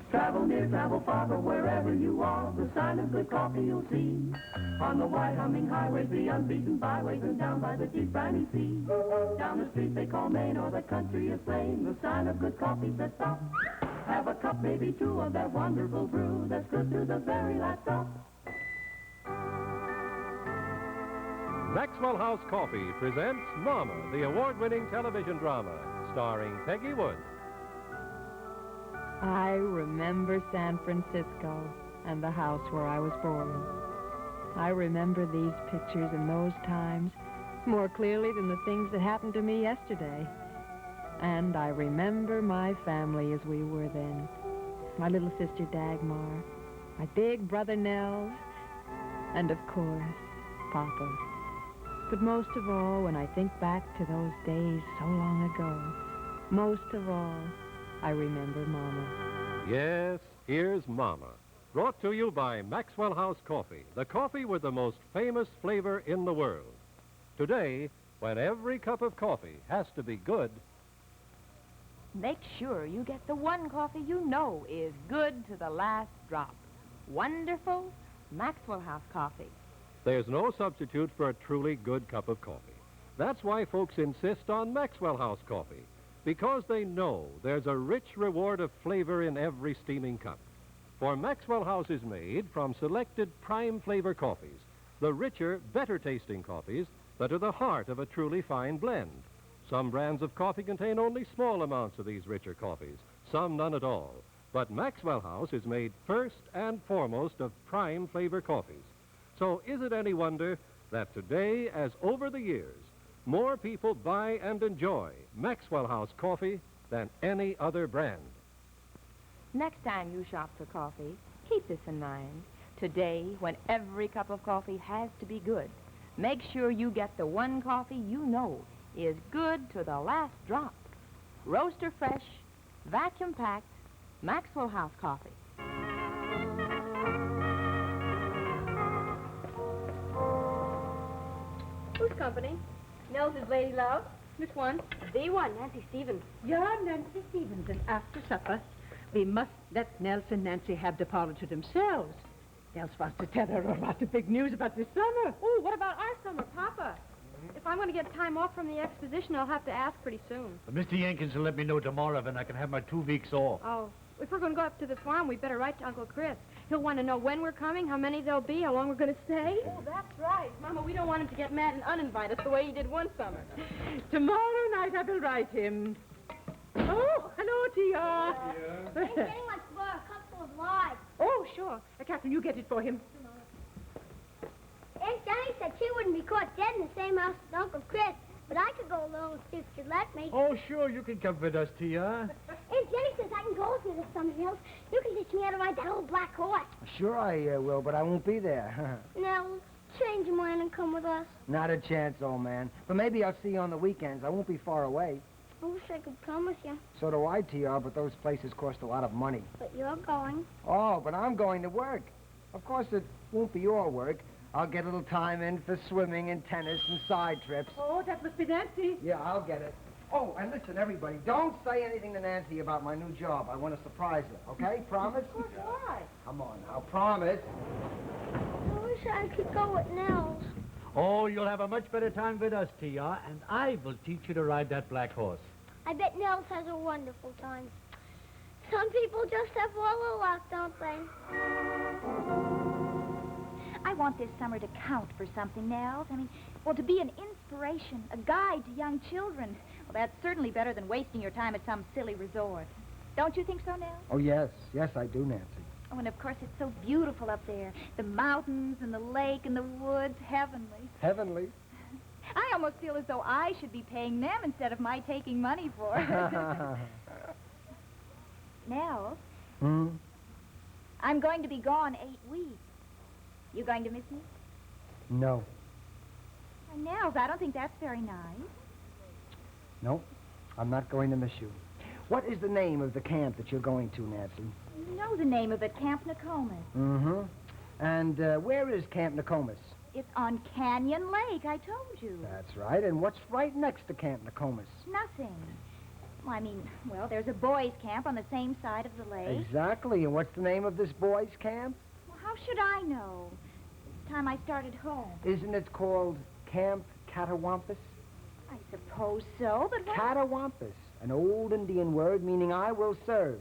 Travel near, travel far, but wherever you are, the sign of good coffee you'll see. On the wide humming highways, the unbeaten byways, and down by the deep briny sea. Down the street they call Main, or the country is plain, the sign of good coffee says stop. Have a cup, maybe two, of that wonderful brew that's good to the very last drop. Maxwell House Coffee presents Mama, the award-winning television drama, starring Peggy Wood. I remember San Francisco and the house where I was born. I remember these pictures in those times more clearly than the things that happened to me yesterday. And I remember my family as we were then. My little sister Dagmar, my big brother Nels, and of course, Papa. But most of all, when I think back to those days so long ago, most of all, I remember Mama. Yes, here's Mama. Brought to you by Maxwell House Coffee, the coffee with the most famous flavor in the world. Today, when every cup of coffee has to be good, make sure you get the one coffee you know is good to the last drop. Wonderful Maxwell House Coffee. there's no substitute for a truly good cup of coffee. That's why folks insist on Maxwell House Coffee, because they know there's a rich reward of flavor in every steaming cup. For Maxwell House is made from selected prime flavor coffees, the richer, better-tasting coffees that are the heart of a truly fine blend. Some brands of coffee contain only small amounts of these richer coffees, some none at all. But Maxwell House is made first and foremost of prime flavor coffees. So is it any wonder that today, as over the years, more people buy and enjoy Maxwell House coffee than any other brand? Next time you shop for coffee, keep this in mind. Today, when every cup of coffee has to be good, make sure you get the one coffee you know is good to the last drop. Roaster fresh, vacuum packed, Maxwell House Coffee. Whose company? Nels' Lady Love. Which one? The one, Nancy Stevens. Yeah, Nancy Stevens, and after supper, we must let Nels and Nancy have the parlor to themselves. Nels wants to tell her about the big news about this summer. Oh, what about our summer, Papa? If I'm going to get time off from the exposition, I'll have to ask pretty soon. Mr. Jenkins will let me know tomorrow when I can have my 2 weeks off. Oh, if we're going to go up to the farm, we better write to Uncle Chris. He'll want to know when we're coming, how many there'll be, how long we're going to stay. Oh, that's right. Mama, we don't want him to get mad and uninvite us the way he did one summer. Tomorrow night I will write him. Oh, hello, Tia. Ain't getting much for a couple of lives. Oh, sure. Catherine, you get it for him. Aunt Jenny said she wouldn't be caught dead in the same house as Uncle Chris, but I could go along if you'd let me. Oh, sure, you can come with us, Tia. Aunt Jenny says I can go with you this summer, Nels. You can teach me how to ride that old black horse. Sure I will, but I won't be there. Nels, change your mind and come with us. Not a chance, old man. But maybe I'll see you on the weekends. I won't be far away. I wish I could come with you. So do I, TR, but those places cost a lot of money. But you're going. Oh, but I'm going to work. Of course, it won't be your work. I'll get a little time in for swimming and tennis and side trips. Oh, that must be Nancy. Yeah, I'll get it. Oh, and listen, everybody, don't say anything to Nancy about my new job. I want to surprise her, okay? Promise? Of course, why? Come on now, promise. I wish I could go with Nels. Oh, you'll have a much better time with us, Tia, and I will teach you to ride that black horse. I bet Nels has a wonderful time. Some people just have all the luck, don't they? I want this summer to count for something, Nels. Well, to be an inspiration, a guide to young children. Well, that's certainly better than wasting your time at some silly resort. Don't you think so, Nels? Oh, yes. Yes, I do, Nancy. Oh, and of course, it's so beautiful up there. The mountains and the lake and the woods, heavenly. Heavenly? I almost feel as though I should be paying them instead of my taking money for it. Nels? Hmm? I'm going to be gone 8 weeks. You going to miss me? No. Why, Nels, I don't think that's very nice. No, I'm not going to miss you. What is the name of the camp that you're going to, Nancy? You know the name of it, Camp Nokomis. Mm-hmm. And where is Camp Nokomis? It's on Canyon Lake, I told you. That's right. And what's right next to Camp Nokomis? Nothing. Well, I mean, well, there's a boys' camp on the same side of the lake. Exactly. And what's the name of this boys' camp? Well, how should I know? It's time I started home. Isn't it called Camp Catawampus? I suppose so, but what... Catawampus, an old Indian word meaning I will serve.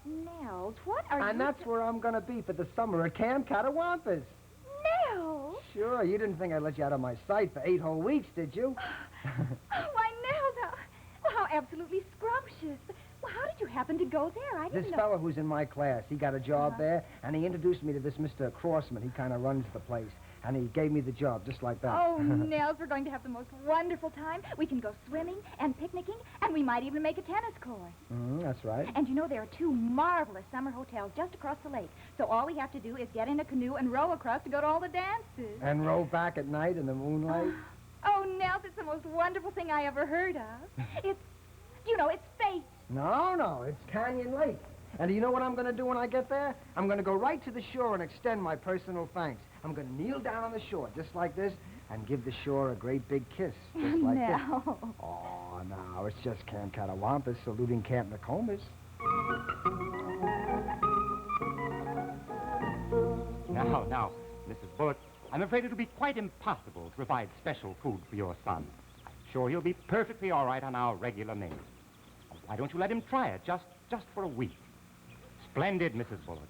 Nels, what are you... And that's where I'm going to be for the summer at Camp Catawampus. Nels! Sure, you didn't think I'd let you out of my sight for 8 whole weeks, did you? Why, Nels, how absolutely scrumptious. Well, how did you happen to go there? I didn't This know... fellow who's in my class, he got a job there, and he introduced me to this Mr. Crossman. He kind of runs the place, and he gave me the job just like that. Oh, Nels, we're going to have the most wonderful time. We can go swimming and picnicking, and we might even make a tennis court. That's right. And you know, there are 2 marvelous summer hotels just across the lake. So all we have to do is get in a canoe and row across to go to all the dances. And row back at night in the moonlight? Oh, Nels, it's the most wonderful thing I ever heard of. It's, you know, it's fate. No, it's Canyon Lake. And do you know what I'm going to do when I get there? I'm going to go right to the shore and extend my personal thanks. I'm going to kneel down on the shore, just like this, and give the shore a great big kiss, just like this. Oh, no, it's just Camp Catawampus saluting Camp Nokomis. Now, Mrs. Bullock, I'm afraid it'll be quite impossible to provide special food for your son. I'm sure he'll be perfectly all right on our regular menu. Why don't you let him try it, just for a week? Splendid, Mrs. Bullock.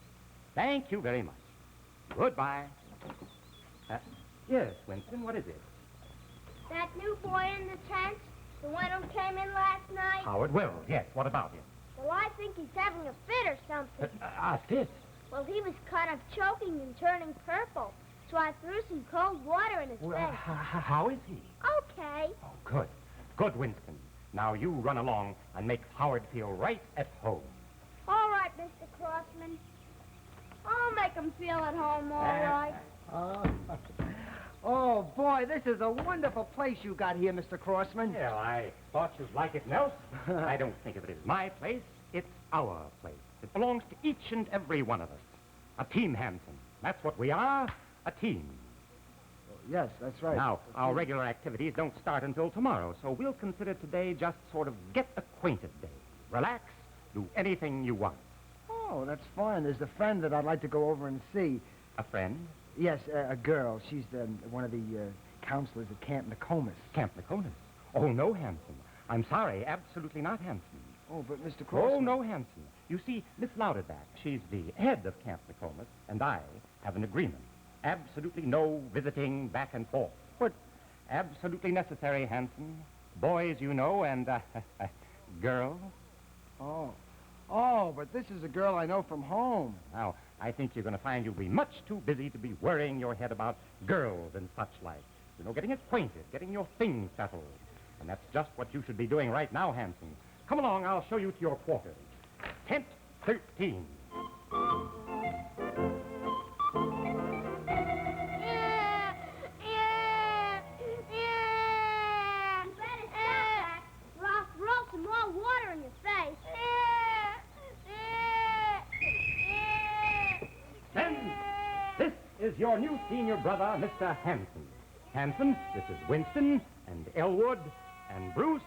Thank you very much. Goodbye. Yes, Winston, what is it? That new boy in the tent, the one who came in last night. Howard Wells, yes. What about him? Well, I think he's having a fit or something. A fit? Well, he was kind of choking and turning purple, so I threw some cold water in his face. How is he? Okay. Oh, good. Good, Winston. Now you run along and make Howard feel right at home. All right, Mr. Crossman. I'll make him feel at home, all right. Oh, boy, this is a wonderful place you got here, Mr. Crossman. Well, I thought you'd like it, Nels. I don't think of it as my place. It's our place. It belongs to each and every one of us. A team, Hanson. That's what we are, a team. Yes, that's right. Now, our regular activities don't start until tomorrow, so we'll consider today just sort of get-acquainted day. Relax, do anything you want. Oh, that's fine. There's a friend that I'd like to go over and see. A friend? Yes, a girl. She's one of the counselors at Camp Nokomis. Camp Nokomis? Oh, no, Hanson. I'm sorry, absolutely not, Hanson. Oh, but Mr. Crossman... Oh, no, Hanson. You see, Miss Louderback, she's the head of Camp Nokomis, and I have an agreement. Absolutely no visiting back and forth. But absolutely necessary, Hanson. Boys, you know, and girls. Oh, but this is a girl I know from home. Now, I think you're going to find you'll be much too busy to be worrying your head about girls and such like. You know, getting acquainted, getting your things settled. And that's just what you should be doing right now, Hanson. Come along, I'll show you to your quarters. Tent 13. Is your new senior brother, Mr. Hanson. Hanson, this is Winston, and Elwood, and Bruce,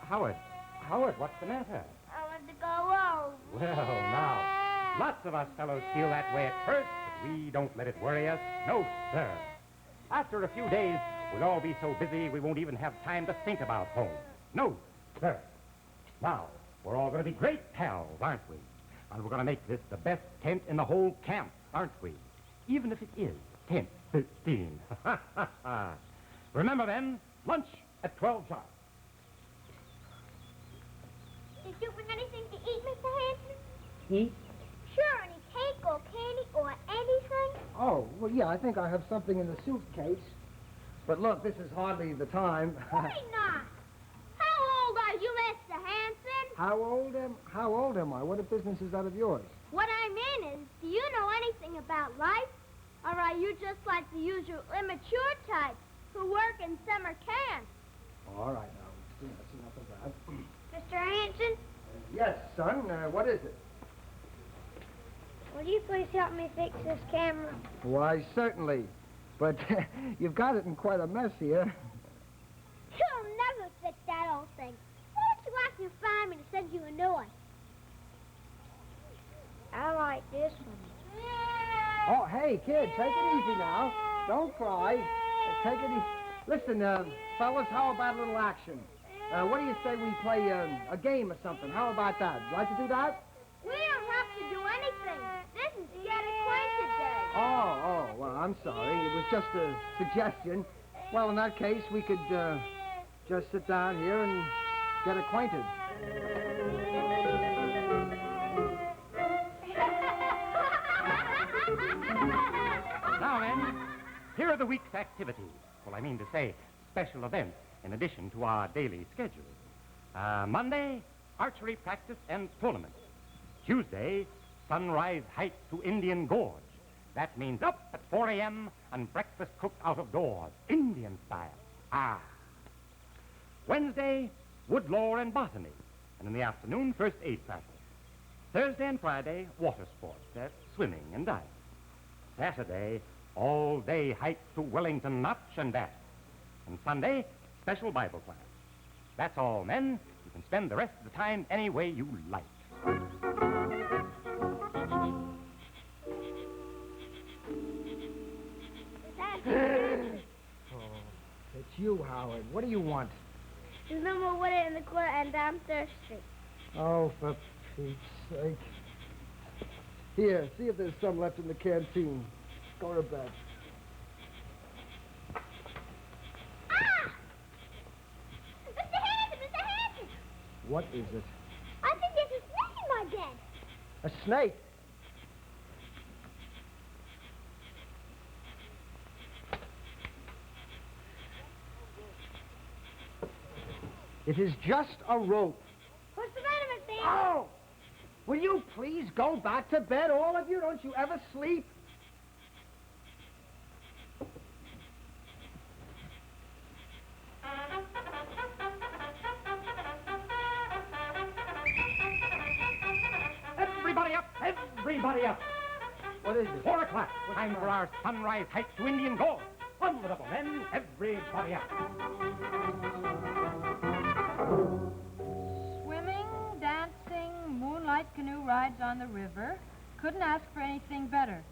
Howard. Howard, what's the matter? I want to go home. Well, now, lots of us fellows feel that way at first, but we don't let it worry us. No, sir. After a few days, we'll all be so busy we won't even have time to think about home. No, sir. Now, we're all going to be great pals, aren't we? And we're going to make this the best tent in the whole camp, aren't we? Even if it is tent 13. Remember, then, lunch at 12 sharp. Did you bring anything to eat, Mr. Hanson? Eat? Sure, any cake or candy or anything. Oh, well, yeah, I think I have something in the suitcase. But look, this is hardly the time. Why not? How old are you, Mr. Hanson? How old am I? What business is that of yours? What I mean is, do you know anything about life? Or are you just like the usual immature type who work in summer camp? All right, now, that's enough of that. Mr. Hanson? Yes, son, what is it? Will you please help me fix this camera? Why, certainly. But you've got it in quite a mess here. You'll never fix that old thing. Why don't you Hey, kid, take it easy now. Don't cry. Take it easy. Listen, fellas, how about a little action? What do you say we play a game or something? How about that? Would you like to do that? We don't have to do anything. This is Get Acquainted Day. Oh, well, I'm sorry. It was just a suggestion. Well, in that case, we could just sit down here and get acquainted. Now then, here are the week's activities. Well, I mean to say, special events in addition to our daily schedule. Monday, archery practice and tournament. Tuesday, sunrise hike to Indian Gorge. That means up at 4 a.m. and breakfast cooked out of doors, Indian style. Ah. Wednesday, wood lore and botany. And in the afternoon, first aid practice. Thursday and Friday, water sports. That's swimming and diving. Saturday, all-day hike to Wellington Notch and back. And Sunday, special Bible class. That's all, men. You can spend the rest of the time any way you like. It's you, Howard. What do you want? There's no more water in the cooler, and I'm thirsty. Oh, for Pete's sake. Here, see if there's some left in the canteen. Go to bed. Ah! Mr. Hanson! What is it? I think there's a snake in my bed. A snake? It is just a rope. What's the matter, Mr. Hanson? Oh! Will you please go back to bed, all of you? Don't you ever sleep? Everybody up! Everybody up! What is it? 4 o'clock. Time for our sunrise hike to Indian Gorge. Honorable men, everybody up. Swimming, dancing, moonlight canoe rides on the river. Couldn't ask for anything better.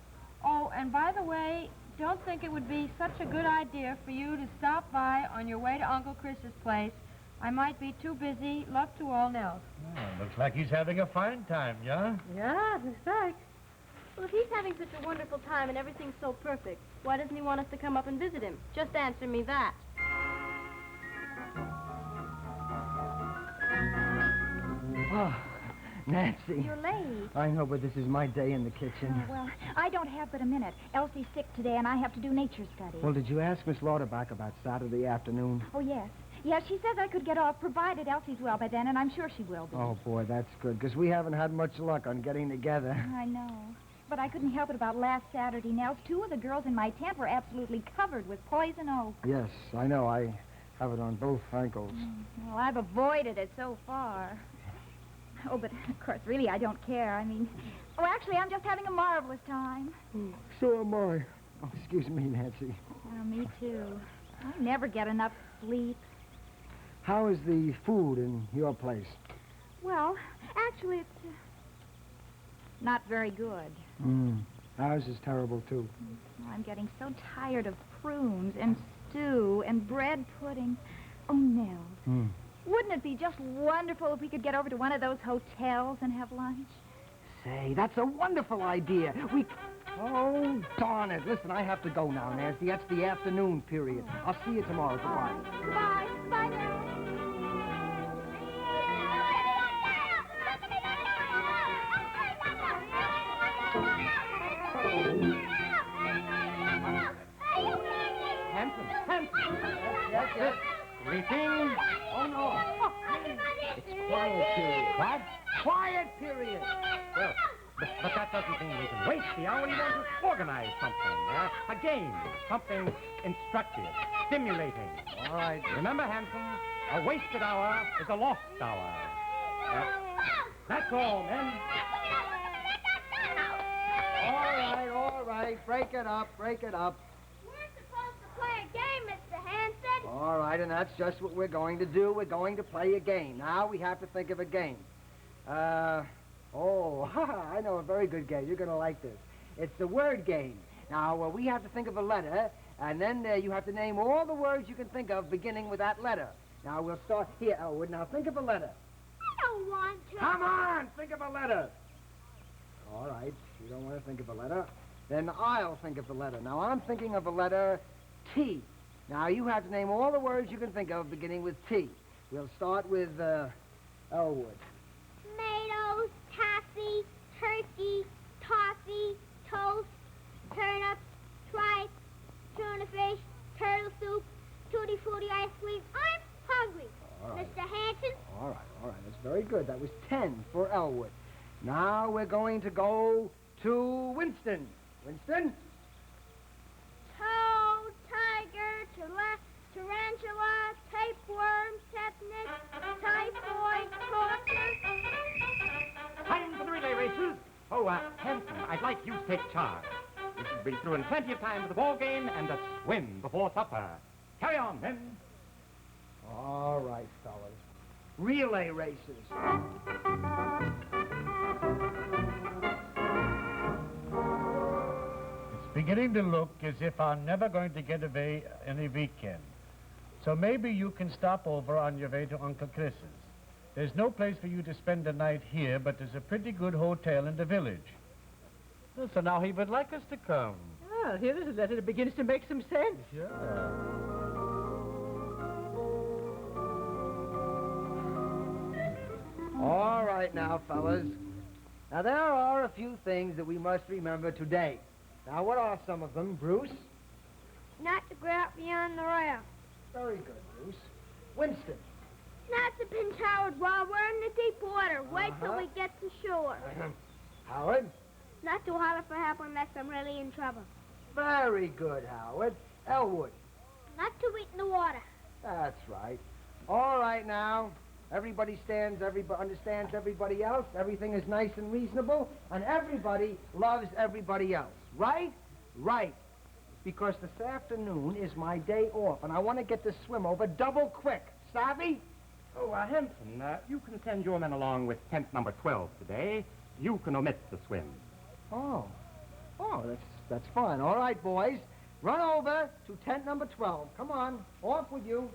Oh, and by the way, don't think it would be such a good idea for you to stop by on your way to Uncle Chris's place. I might be too busy. Love to all, Nels. Oh, looks like he's having a fine time, yeah? Yeah, in fact. Well, if he's having such a wonderful time and everything's so perfect, why doesn't he want us to come up and visit him? Just answer me that. Oh, Nancy. You're late. I know, but this is my day in the kitchen. Oh, well, I don't have but a minute. Elsie's sick today, and I have to do nature study. Well, did you ask Miss Lauterbach about Saturday afternoon? Oh, yes. Yes, she says I could get off, provided Elsie's well by then, and I'm sure she will be. Oh, boy, that's good, because we haven't had much luck on getting together. I know. But I couldn't help it about last Saturday, Nels. 2 of the girls in my tent were absolutely covered with poison oak. Yes, I know. I have it on both ankles. Well, I've avoided it so far. Oh, but, of course, really, I don't care. I mean, actually, I'm just having a marvelous time. So am I. Oh, excuse me, Nancy. Oh, me too. I never get enough sleep. How is the food in your place? Well, actually, it's not very good. Ours is terrible, too. I'm getting so tired of prunes and stew and bread pudding. Oh, Nels. Wouldn't it be just wonderful if we could get over to one of those hotels and have lunch? Say, that's a wonderful idea. Oh, darn it. Listen, I have to go now, Nancy. That's the afternoon period. I'll see you tomorrow. Goodbye. Goodbye. Goodbye, Nels. Hanson. Yes. Greetings. Oh, no. It's quiet period. What? Quiet period. Well, but that doesn't mean we can waste the hour. We want to organize something, a game, something instructive, stimulating. All right. Remember, Hanson, a wasted hour is a lost hour. That's all, men. All right. Break it up. We're supposed to play a game, Mr. Hanson. All right, and that's just what we're going to do. We're going to play a game. Now we have to think of a game. I know a very good game. You're going to like this. It's the word game. Now, we have to think of a letter, and then you have to name all the words you can think of beginning with that letter. Now, we'll start here, Elwood. Now, think of a letter. I don't want to. Come on, think of a letter. All right, you don't want to think of a letter. Then I'll think of the letter. Now, I'm thinking of a letter T. Now, you have to name all the words you can think of beginning with T. We'll start with Elwood. Tomatoes, taffy, turkey, toffee, toast, turnips, tripe, tuna fish, turtle soup, tutti frutti ice cream. I'm hungry. All right. Mr. Hanson? All right. That's very good. That was 10 for Elwood. Now we're going to go to Winston. Winston? Toad, tiger, tarantula, tapeworm, tetanus, typhoid, torture. Time for the relay races. Oh, Hanson, I'd like you to take charge. We should be through in plenty of time for the ball game and a swim before supper. Carry on, men. All right, fellas. Relay races. It's beginning to look as if I'm never going to get away any weekend. So maybe you can stop over on your way to Uncle Chris's. There's no place for you to spend the night here, but there's a pretty good hotel in the village. So now he would like us to come. Well, here is a letter that begins to make some sense. Sure. All right now, fellas. Now, there are a few things that we must remember today. Now, what are some of them, Bruce? Not to go out beyond the rail. Very good, Bruce. Winston. Not to pinch Howard while we're in the deep water. Wait till we get to shore. Howard. Not to holler for help unless I'm really in trouble. Very good, Howard. Elwood. Not to eat in the water. That's right. All right now. Everybody understands everybody else. Everything is nice and reasonable. And everybody loves everybody else. Right? Right. Because this afternoon is my day off, and I want to get this swim over double quick. Savvy? Oh, Hanson, you can send your men along with tent number 12 today. You can omit the swim. Oh, that's fine. All right, boys. Run over to tent number 12. Come on, off with you.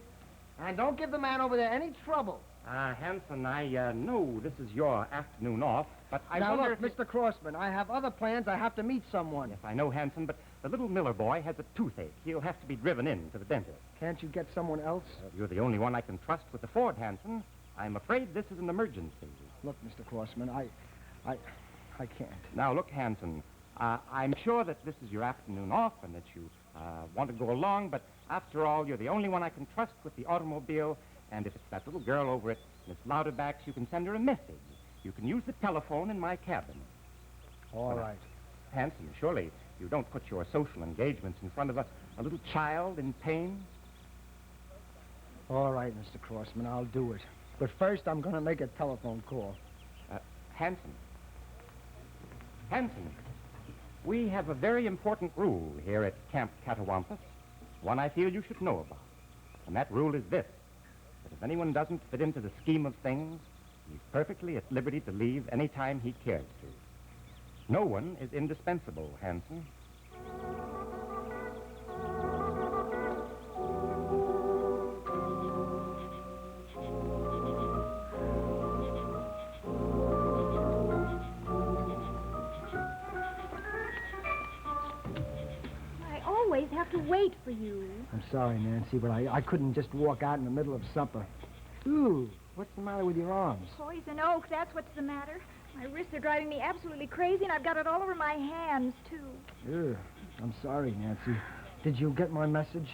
And don't give the man over there any trouble. Hanson, I know this is your afternoon off, but I now wonder look, Mr. Crossman, I have other plans. I have to meet someone. Yes, I know, Hanson, but the little Miller boy has a toothache. He'll have to be driven in to the dentist. Can't you get someone else? You're the only one I can trust with the Ford, Hanson. I'm afraid this is an emergency. Look, Mr. Crossman, I can't. Now, look, Hanson, I'm sure that this is your afternoon off and that you want to go along, but after all, you're the only one I can trust with the automobile, and if it's that little girl over at Miss Louderback's, you can send her a message. You can use the telephone in my cabin. All right. Hanson, surely you don't put your social engagements in front of a little child in pain? All right, Mr. Crossman, I'll do it. But first, I'm going to make a telephone call. Hanson, we have a very important rule here at Camp Catawampus, one I feel you should know about. And that rule is this, that if anyone doesn't fit into the scheme of things, he's perfectly at liberty to leave any time he cares to. No one is indispensable, Hanson. Have to wait for you. I'm sorry, Nancy, but I couldn't just walk out in the middle of supper. Ooh, what's the matter with your arms? Poison oak, that's what's the matter. My wrists are driving me absolutely crazy, and I've got it all over my hands, too. Ugh, I'm sorry, Nancy. Did you get my message?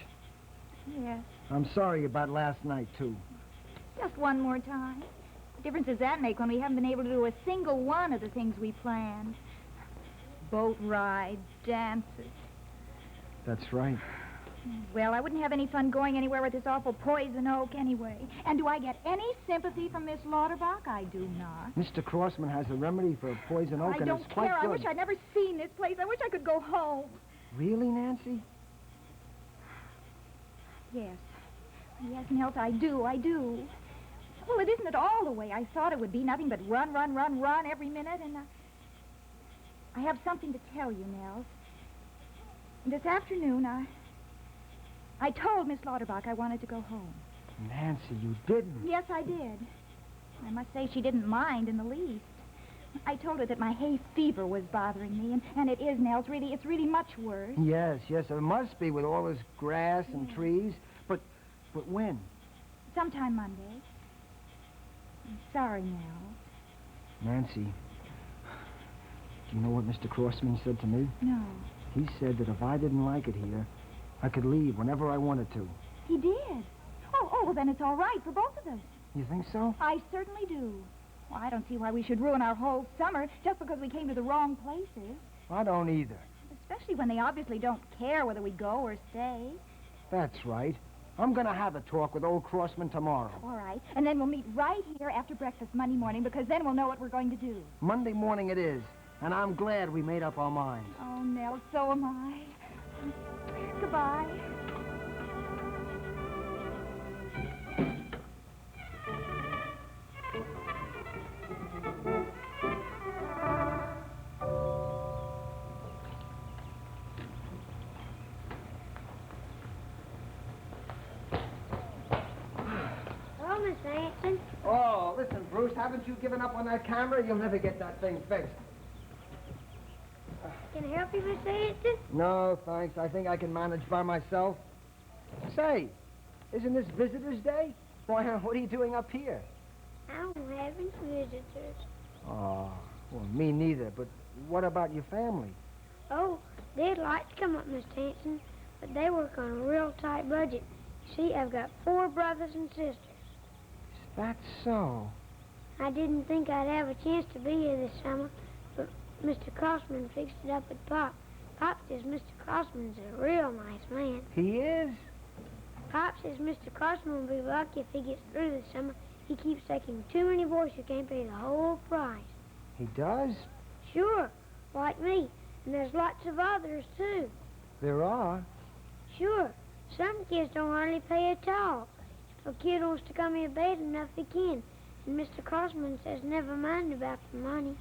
Yes. I'm sorry about last night, too. Just one more time. What difference does that make when we haven't been able to do a single one of the things we planned? Boat rides, dances. That's right. Well, I wouldn't have any fun going anywhere with this awful poison oak anyway. And do I get any sympathy from Miss Lauterbach? I do not. Mr. Crossman has a remedy for poison oak, I and don't it's quite care. good. I wish I'd never seen this place. I wish I could go home. Really, Nancy? Yes. Yes, Nels, I do. Well, it isn't at all the way I thought it would be. Nothing but run every minute. And I have something to tell you, Nels. This afternoon, I told Miss Lauterbach I wanted to go home. Nancy, you didn't. Yes, I did. I must say she didn't mind in the least. I told her that my hay fever was bothering me, and it is, Nels. Really, it's really much worse. Yes, it must be with all this grass and trees. But when? Sometime Monday. I'm sorry, Nels. Nancy, do you know what Mr. Crossman said to me? No. He said that if I didn't like it here, I could leave whenever I wanted to. He did? Oh, well, then it's all right for both of us. You think so? I certainly do. Well, I don't see why we should ruin our whole summer just because we came to the wrong places. I don't either. Especially when they obviously don't care whether we go or stay. That's right. I'm going to have a talk with old Crossman tomorrow. All right. And then we'll meet right here after breakfast Monday morning, because then we'll know what we're going to do. Monday morning it is. And I'm glad we made up our minds. Oh, Nell, so am I. Goodbye. Hello, Miss Hanson. Oh, listen, Bruce, haven't you given up on that camera? You'll never get that thing fixed. Can I help you, Miss Hanson? No, thanks. I think I can manage by myself. Say, isn't this Visitor's Day? Why, what are you doing up here? I'm having visitors. Oh, well, me neither. But what about your family? Oh, they'd like to come up, Miss Hanson, but they work on a real tight budget. You see, I've got 4 brothers and sisters. Is that so? I didn't think I'd have a chance to be here this summer, but Mr. Crossman fixed it up with Pop. Pop says Mr. Crossman's a real nice man. He is? Pop says Mr. Crossman will be lucky if he gets through this summer. He keeps taking too many boys who can't pay the whole price. He does? Sure, like me. And there's lots of others, too. There are? Sure. Some kids don't hardly pay at all. If a kid wants to come here bad enough, he can. And Mr. Crossman says never mind about the money.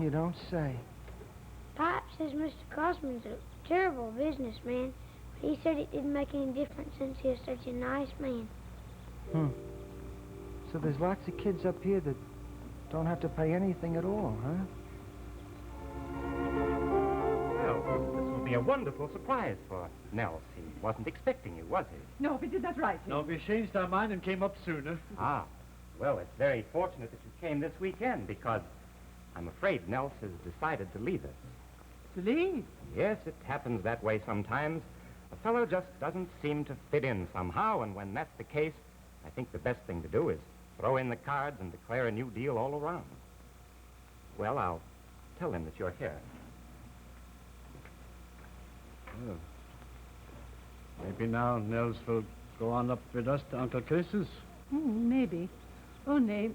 You don't say. Pop says Mr. Crossman's a terrible businessman, but he said it didn't make any difference since he was such a nice man. So there's lots of kids up here that don't have to pay anything at all, huh? Well, this will be a wonderful surprise for Nels. He wasn't expecting you, was he? No, we did not right. No, we changed our mind and came up sooner. Ah, well, it's very fortunate that you came this weekend, because I'm afraid Nels has decided to leave us. To leave? Yes, it happens that way sometimes. A fellow just doesn't seem to fit in somehow, and when that's the case, I think the best thing to do is throw in the cards and declare a new deal all around. Well, I'll tell him that you're here. Well, maybe now Nels will go on up with us to Uncle Chris's. Maybe. Oh, nay.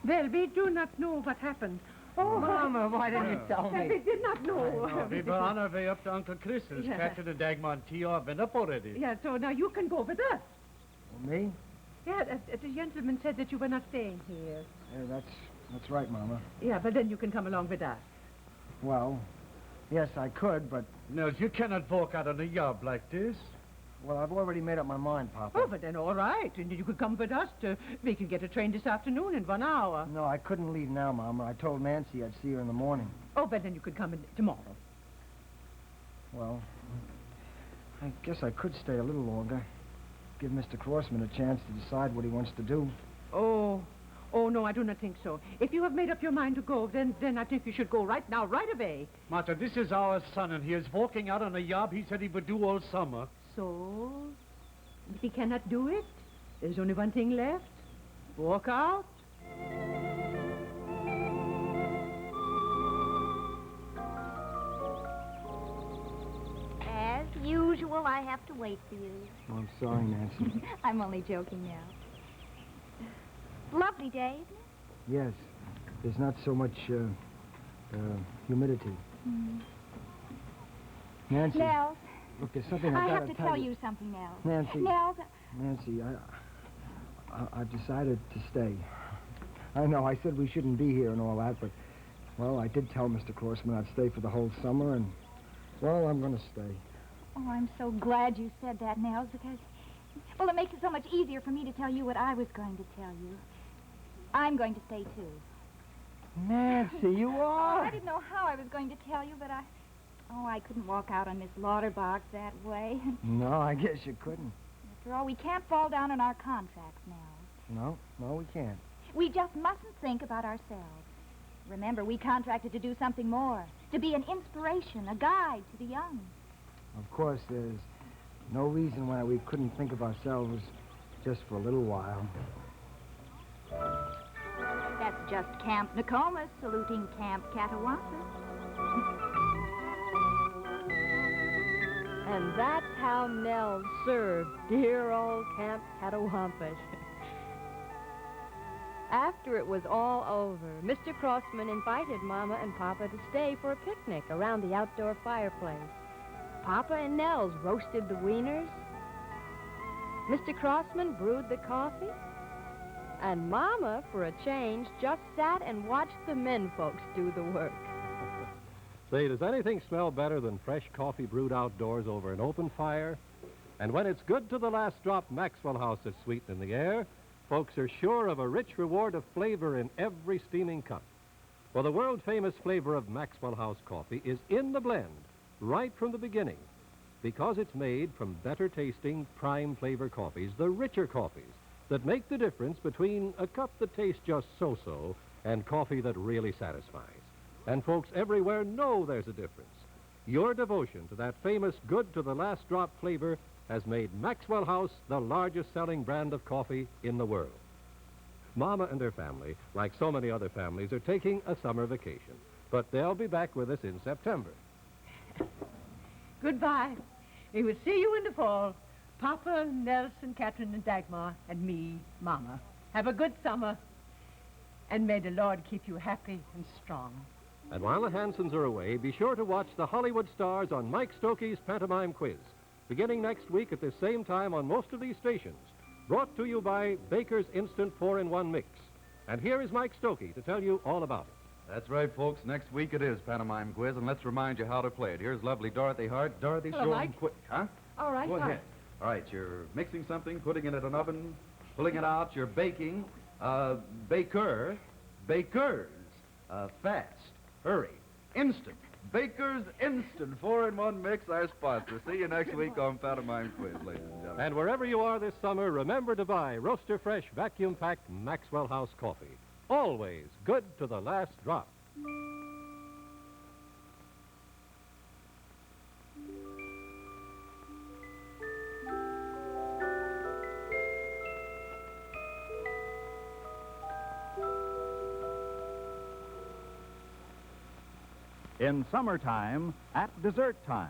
Well, we do not know what happened. Oh, Mama, why didn't you tell me? We did not know. We were on our way up to Uncle Chris's. Yeah. Catherine and Dagmar and T.R. have been up already. Yeah, so now you can go with us. Me? Yeah, the gentleman said that you were not staying here. Yeah, that's right, Mama. Yeah, but then you can come along with us. Well, yes, I could, but... Nels, you cannot walk out on a job like this. Well, I've already made up my mind, Papa. Oh, but then all right. And you could come with us. We can get a train this afternoon in 1 hour. No, I couldn't leave now, Mama. I told Nancy I'd see her in the morning. Oh, but then you could come in tomorrow. Well, I guess I could stay a little longer. Give Mr. Crossman a chance to decide what he wants to do. Oh, no, I do not think so. If you have made up your mind to go, then I think you should go right now, right away. Martha, this is our son, and he is walking out on a job he said he would do all summer. So, if he cannot do it, there's only one thing left. Walk out. As usual, I have to wait for you. Oh, I'm sorry, Nancy. I'm only joking now. Lovely day, isn't it? Yes. There's not so much, humidity. Nancy. Nels, Look, there's something I I have gotta to tell you something, Nels. Nancy. Nels, Nancy, I've decided to stay. I know, I said we shouldn't be here and all that, but, well, I did tell Mr. Crossman I'd stay for the whole summer, and So I'm going to stay. Oh, I'm so glad you said that, Nels, because, well, it makes it so much easier for me to tell you what I was going to tell you. I'm going to stay, too. Nancy, you are? I didn't know how I was going to tell you, but I couldn't walk out on Miss Lauterbach that way. No, I guess you couldn't. After all, we can't fall down on our contracts now. No, we can't. We just mustn't think about ourselves. Remember, we contracted to do something more, to be an inspiration, a guide to the young. Of course, there's no reason why we couldn't think of ourselves just for a little while. That's just Camp Nokomis saluting Camp Catawampus. And that's how Nels served dear old Camp Catawampus. After it was all over, Mr. Crossman invited Mama and Papa to stay for a picnic around the outdoor fireplace. Papa and Nels roasted the wieners. Mr. Crossman brewed the coffee. And Mama, for a change, just sat and watched the men folks do the work. Say, does anything smell better than fresh coffee brewed outdoors over an open fire? And when it's good to the last drop, Maxwell House is sweet in the air. Folks are sure of a rich reward of flavor in every steaming cup. For the world-famous flavor of Maxwell House coffee is in the blend, right from the beginning, because it's made from better-tasting prime flavor coffees, the richer coffees, that make the difference between a cup that tastes just so-so and coffee that really satisfies. And folks everywhere know there's a difference. Your devotion to that famous good-to-the-last-drop flavor has made Maxwell House the largest-selling brand of coffee in the world. Mama and her family, like so many other families, are taking a summer vacation, but they'll be back with us in September. Goodbye. We will see you in the fall. Papa, Nelson, Catherine, and Dagmar, and me, Mama. Have a good summer, and may the Lord keep you happy and strong. And while the Hansons are away, be sure to watch the Hollywood Stars on Mike Stokey's Pantomime Quiz, beginning next week at the same time on most of these stations, brought to you by Baker's Instant 4-in-1 Mix. And here is Mike Stokey to tell you all about it. That's right, folks. Next week it is Pantomime Quiz, and let's remind you how to play it. Here's lovely Dorothy Hart. Dorothy, Hello, show 'em Mike. quick. Huh? All right, Go fine. ahead. All right, you're mixing something, putting it in an oven, pulling it out. You're baking. Bakers. Fast. Hurry. Instant. Baker's Instant 4-in-1 Mix, our sponsor. See you next week on Pantomime Quiz, ladies and gentlemen. And wherever you are this summer, remember to buy Roaster Fresh vacuum-packed Maxwell House coffee. Always good to the last drop. In summertime, at dessert time,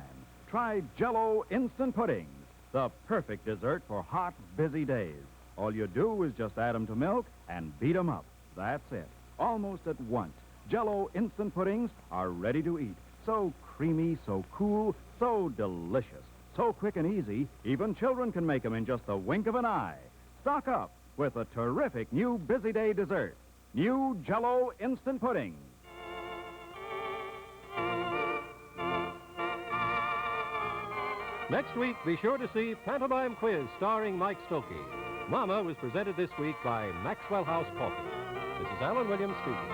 try Jell-O Instant Puddings, the perfect dessert for hot, busy days. All you do is just add them to milk and beat them up. That's it. Almost at once, Jell-O Instant Puddings are ready to eat. So creamy, so cool, so delicious. So quick and easy, even children can make them in just the wink of an eye. Stock up with a terrific new busy day dessert. New Jell-O Instant Puddings. Next week, be sure to see Pantomime Quiz starring Mike Stokey. Mama was presented this week by Maxwell House Coffee. This is Alan Williams speaking.